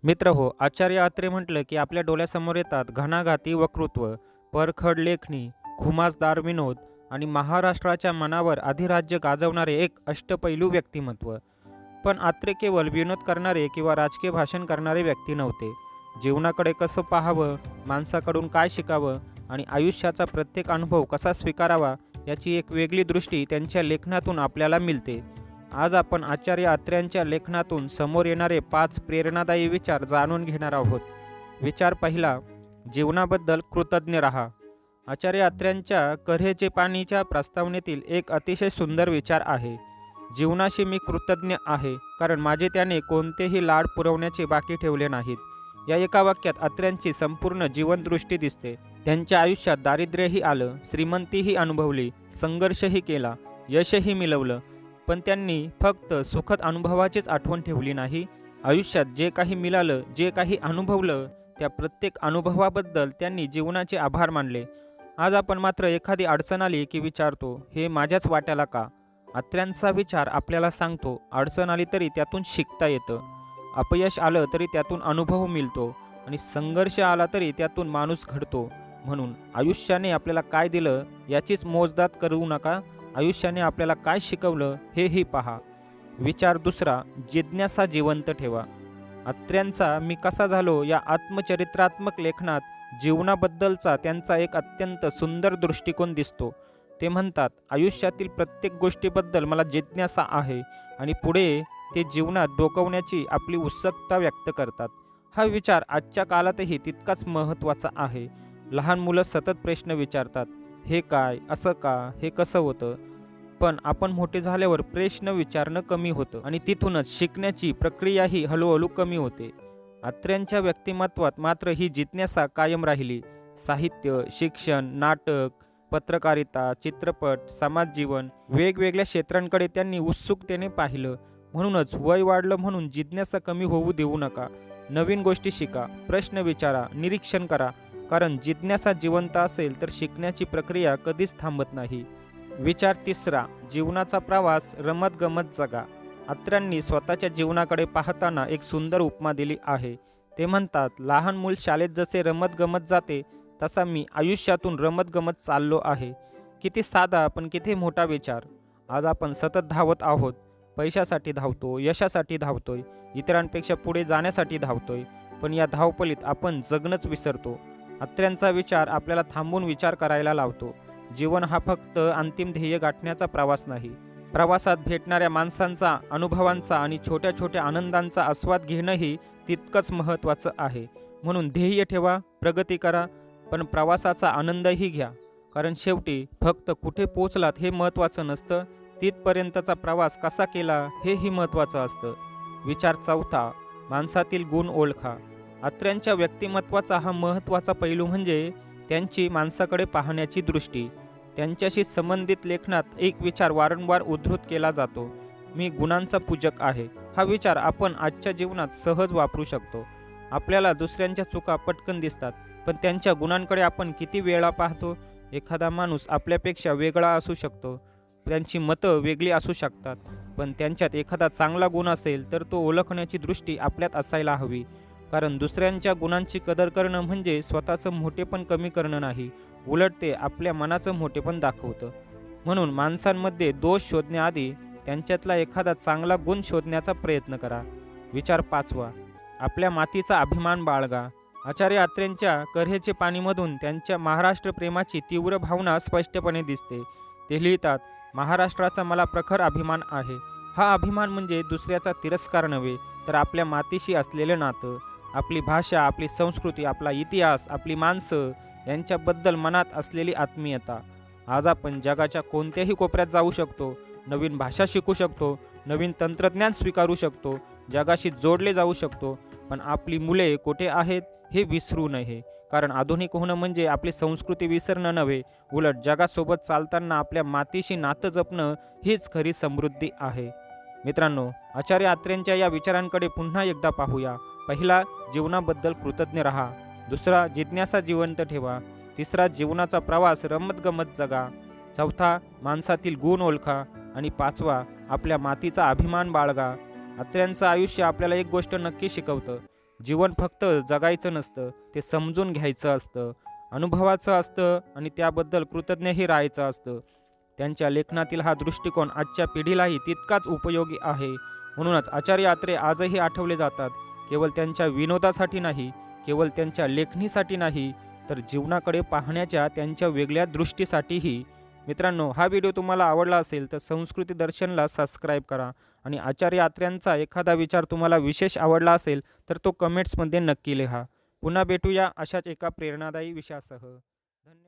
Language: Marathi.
मित्र हो, आचार्य अत्रे म्हटलं की आपल्या डोळ्यासमोर येतात घणाघाती वक्तृत्व, परखड लेखणी, खुमासदार विनोद आणि महाराष्ट्राच्या मनावर अधिराज्य गाजवणारे एक अष्टपैलू व्यक्तिमत्व. पण अत्रे केवळ विनोद करणारे किंवा राजकीय भाषण करणारे व्यक्ती नव्हते. जीवनाकडे कसं पाहावं, माणसाकडून काय शिकावं आणि आयुष्याचा प्रत्येक अनुभव कसा स्वीकारावा याची एक वेगळी दृष्टी त्यांच्या लेखनातून आपल्याला मिळते. आज आपण आचार्य अत्र्यांच्या लेखनातून समोर येणारे 5 प्रेरणादायी विचार जाणून घेणार आहोत. विचार पहिला, जीवनाबद्दल कृतज्ञ राहा. आचार्य अत्र्यांच्या कऱ्हेचे पाणीच्या प्रस्तावनेतील एक अतिशय सुंदर विचार आहे. जीवनाशी मी कृतज्ञ आहे, कारण माझे त्याने कोणतेही लाड पुरवण्याचे बाकी ठेवले नाहीत. या एका वाक्यात अत्र्यांची संपूर्ण जीवनदृष्टी दिसते. त्यांच्या आयुष्यात दारिद्र्यही आलं, श्रीमंतीही अनुभवली, संघर्षही केला, यशही मिळवलं. पण त्यांनी फक्त सुखद अनुभवाचीच आठवण ठेवली नाही. आयुष्यात जे काही मिळालं, जे काही अनुभवलं, त्या प्रत्येक अनुभवाबद्दल त्यांनी जीवनाचे आभार मानले. आज आपण मात्र एखादी अडचण आली की विचारतो, हे माझ्याच वाट्याला का? अत्र्यांचा विचार आपल्याला सांगतो, अडचण आली तरी त्यातून शिकता येतं, अपयश आलं तरी त्यातून अनुभव मिळतो आणि संघर्ष आला तरी त्यातून माणूस घडतो. म्हणून आयुष्याने आपल्याला काय दिलं याचीच मोजदाद करू नका, आयुष्याने आपल्याला काय शिकवलं हेही पहा. विचार दुसरा, जिज्ञासा जिवंत ठेवा. अत्र्यांचा मी कसा झालो या आत्मचरित्रात्मक लेखनात जीवनाबद्दलचा त्यांचा एक अत्यंत सुंदर दृष्टिकोन दिसतो. ते म्हणतात, आयुष्यातील प्रत्येक गोष्टीबद्दल मला जिज्ञासा आहे आणि पुढे ते जीवनात डोकवण्याची आपली उत्सुकता व्यक्त करतात. हा विचार आजच्या काळातही तितकाच महत्त्वाचा आहे. लहान मुलं सतत प्रश्न विचारतात, हे काय, असं का, हे कसं होतं? पण आपण मोठे झाल्यावर प्रश्न विचारणं कमी होतं आणि तिथूनच शिकण्याची प्रक्रियाही हळूहळू कमी होते. अत्र्यांच्या व्यक्तिमत्वात मात्र ही जिज्ञासा कायम राहिली. साहित्य, शिक्षण, नाटक, पत्रकारिता, चित्रपट, समाजजीवन वेगवेगळ्या क्षेत्रांकडे त्यांनी उत्सुकतेने पाहिलं. म्हणूनच वय वाढलं म्हणून जिज्ञासा कमी होऊ देऊ नका. नवीन गोष्टी शिका, प्रश्न विचारा, निरीक्षण करा, कारण जिज्ञासा जिवंत असेल तर शिकण्याची प्रक्रिया कधीच थांबत नाही. विचार तिसरा, जीवनाचा प्रवास रमत गमत जगा. अत्र्यांनी स्वतःच्या जीवनाकडे पाहताना एक सुंदर उपमा दिली आहे. ते म्हणतात, लहान मूल शाळेत जसे रमत गमत जाते तसा मी आयुष्यातून रमत गमत चाललो आहे. किती साधा पण किती मोठा विचार. आज आपण सतत धावत आहोत. पैशासाठी धावतो, यशासाठी धावतोय, इतरांपेक्षा पुढे जाण्यासाठी धावतोय. पण या धावपळीत आपण जगणंच विसरतो. अत्र्यांचा विचार आपल्याला थांबून विचार करायला लावतो. जीवन हा फक्त अंतिम ध्येय गाठण्याचा प्रवास नाही. प्रवासात भेटणाऱ्या माणसांचा, अनुभवांचा आणि छोट्या छोट्या आनंदांचा आस्वाद घेणंही तितकंच महत्त्वाचं आहे. म्हणून ध्येय ठेवा, प्रगती करा, पण प्रवासाचा आनंदही घ्या. कारण शेवटी फक्त कुठे पोचलात हे महत्त्वाचं नसतं, तिथपर्यंतचा प्रवास कसा केला हेही महत्त्वाचं असतं. विचार चौथा, माणसातील गुण ओळखा. अत्र्यांच्या व्यक्तिमत्वाचा हा महत्त्वाचा पैलू म्हणजे त्यांची माणसाकडे पाहण्याची दृष्टी. त्यांच्याशी संबंधित लेखनात एक विचार वारंवार उद्धृत केला जातो, मी गुणांचा पूजक आहे. हा विचार आपण आजच्या जीवनात सहज वापरू शकतो. आपल्याला दुसऱ्यांच्या चुका पटकन दिसतात, पण त्यांच्या गुणांकडे आपण किती वेळा पाहतो? एखादा माणूस आपल्यापेक्षा वेगळा असू शकतो, त्यांची मतं वेगळी असू शकतात, पण त्यांच्यात एखादा चांगला गुण असेल तर तो ओळखण्याची दृष्टी आपल्यात असायला हवी. कारण दुसऱ्यांच्या गुणांची कदर करणं म्हणजे स्वतःचं मोठेपण कमी करणं नाही, उलट ते आपल्या मनाचं मोठेपण दाखवतं. म्हणून माणसांमध्ये दोष शोधण्याआधी त्यांच्यातला एखादा चांगला गुण शोधण्याचा प्रयत्न करा. विचार पाचवा, आपल्या मातीचा अभिमान बाळगा. आचार्य अत्र्यांच्या कऱ्हेचे पाणीमधून त्यांच्या महाराष्ट्र प्रेमाची तीव्र भावना स्पष्टपणे दिसते. ते लिहितात, महाराष्ट्राचा मला प्रखर अभिमान आहे. हा अभिमान म्हणजे दुसऱ्याचा तिरस्कार नव्हे, तर आपल्या मातीशी असलेलं नातं, आपली भाषा, आपली संस्कृती, आपला इतिहास, आपली माणसं यांच्याबद्दल मनात असलेली आत्मीयता. आज आपण जगाच्या कोणत्याही कोपऱ्यात जाऊ शकतो, नवीन भाषा शिकू शकतो, नवीन तंत्रज्ञान स्वीकारू शकतो, जगाशी जोडले जाऊ शकतो, पण आपली मुले कुठे आहेत हे विसरू नये. कारण आधुनिक होणं म्हणजे आपली संस्कृती विसरणं नव्हे, उलट जगासोबत चालताना आपल्या मातीशी नातं जपणं हीच खरी समृद्धी आहे. मित्रांनो, आचार्य अत्र्यांच्या या विचारांकडे पुन्हा एकदा पाहूया. पहिला, जीवनाबद्दल कृतज्ञ राहा. दुसरा, जिज्ञासा जिवंत ठेवा. तिसरा, जीवनाचा प्रवास रमतगमत जगा. चौथा, माणसातील गुण ओळखा. आणि पाचवा, आपल्या मातीचा अभिमान बाळगा. अत्र्यांचं आयुष्य आपल्याला एक गोष्ट नक्की शिकवतं, जीवन फक्त जगायचं नसतं, ते समजून घ्यायचं असतं, अनुभवाचं असतं आणि त्याबद्दल कृतज्ञही राहायचं असतं. त्यांच्या लेखनातील हा दृष्टिकोन आजच्या पिढीलाही तितकाच उपयोगी आहे. म्हणूनच आचार्य अत्रे आजही आठवले जातात, केवळ त्यांच्या विनोदासाठी नाही, केवळ त्यांच्या लेखणीसाठी नाही, तर जीवनाकडे पाहण्याच्या त्यांच्या वेगळ्या दृष्टीसाठीही. मित्रांनो, हा व्हिडिओ तुम्हाला आवडला असेल तर संस्कृती दर्शनला सबस्क्राईब करा आणि आचार्य अत्र्यांचा एखादा विचार तुम्हाला विशेष आवडला असेल तर तो कमेंट्समध्ये नक्की लिहा. पुन्हा भेटूया अशाच एका प्रेरणादायी विषयासह. धन्यवाद.